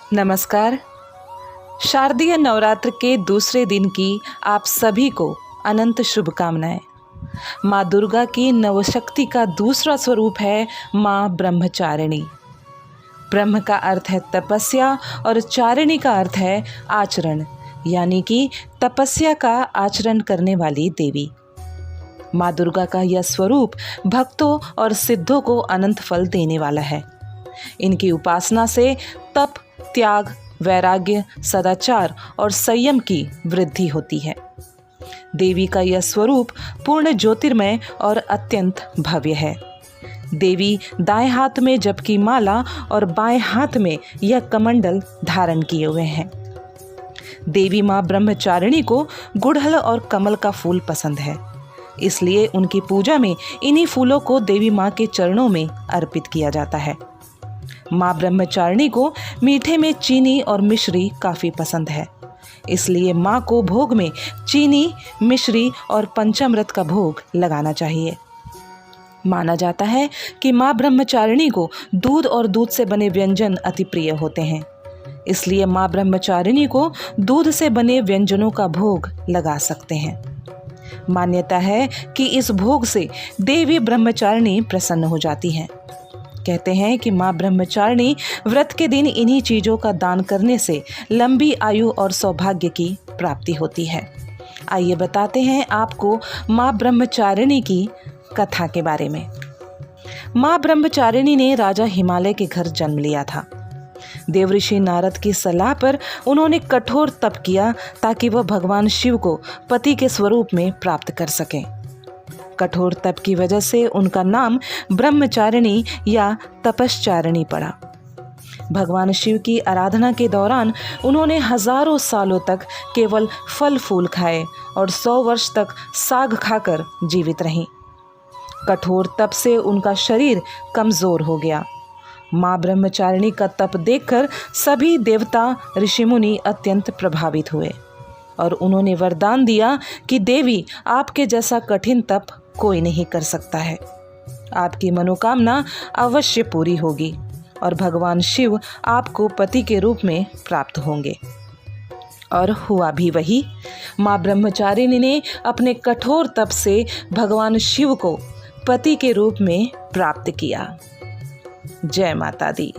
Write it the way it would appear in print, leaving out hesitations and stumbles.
नमस्कार। शारदीय नवरात्र के दूसरे दिन की आप सभी को अनंत शुभकामनाएं। माँ दुर्गा की नवशक्ति का दूसरा स्वरूप है माँ ब्रह्मचारिणी। ब्रह्म का अर्थ है तपस्या और चारिणी का अर्थ है आचरण, यानी कि तपस्या का आचरण करने वाली देवी। माँ दुर्गा का यह स्वरूप भक्तों और सिद्धों को अनंत फल देने वाला है। इनकी उपासना से तप, त्याग, वैराग्य, सदाचार और संयम की वृद्धि होती है। देवी का यह स्वरूप पूर्ण ज्योतिर्मय और अत्यंत भव्य है। देवी दाएं हाथ में जप की माला और बाएं हाथ में यह कमंडल धारण किए हुए हैं। देवी माँ ब्रह्मचारिणी को गुड़हल और कमल का फूल पसंद है, इसलिए उनकी पूजा में इन्हीं फूलों को देवी माँ के चरणों में अर्पित किया जाता है। माँ ब्रह्मचारिणी को मीठे में चीनी और मिश्री काफ़ी पसंद है, इसलिए माँ को भोग में चीनी, मिश्री और पंचामृत का भोग लगाना चाहिए। माना जाता है कि माँ ब्रह्मचारिणी को दूध और दूध से बने व्यंजन अति प्रिय होते हैं, इसलिए माँ ब्रह्मचारिणी को दूध से बने व्यंजनों का भोग लगा सकते हैं। मान्यता है कि इस भोग से देवी ब्रह्मचारिणी प्रसन्न हो जाती हैं। कहते हैं कि माँ ब्रह्मचारिणी व्रत के दिन इन्हीं चीज़ों का दान करने से लंबी आयु और सौभाग्य की प्राप्ति होती है। आइए बताते हैं आपको माँ ब्रह्मचारिणी की कथा के बारे में। माँ ब्रह्मचारिणी ने राजा हिमालय के घर जन्म लिया था। देवऋषि नारद की सलाह पर उन्होंने कठोर तप किया ताकि वह भगवान शिव को पति के स्वरूप में प्राप्त कर सकें। कठोर तप की वजह से उनका नाम ब्रह्मचारिणी या तपश्चारिणी पड़ा। भगवान शिव की आराधना के दौरान उन्होंने हजारों सालों तक केवल फल फूल खाए और 100 वर्ष तक साग खाकर जीवित रहीं। कठोर तप से उनका शरीर कमजोर हो गया। माँ ब्रह्मचारिणी का तप देखकर सभी देवता, ऋषिमुनि अत्यंत प्रभावित हुए और उन्होंने वरदान दिया कि देवी, आपके जैसा कठिन तप कोई नहीं कर सकता है। आपकी मनोकामना अवश्य पूरी होगी और भगवान शिव आपको पति के रूप में प्राप्त होंगे। और हुआ भी वही। माँ ब्रह्मचारिणी ने अपने कठोर तप से भगवान शिव को पति के रूप में प्राप्त किया। जय माता दी।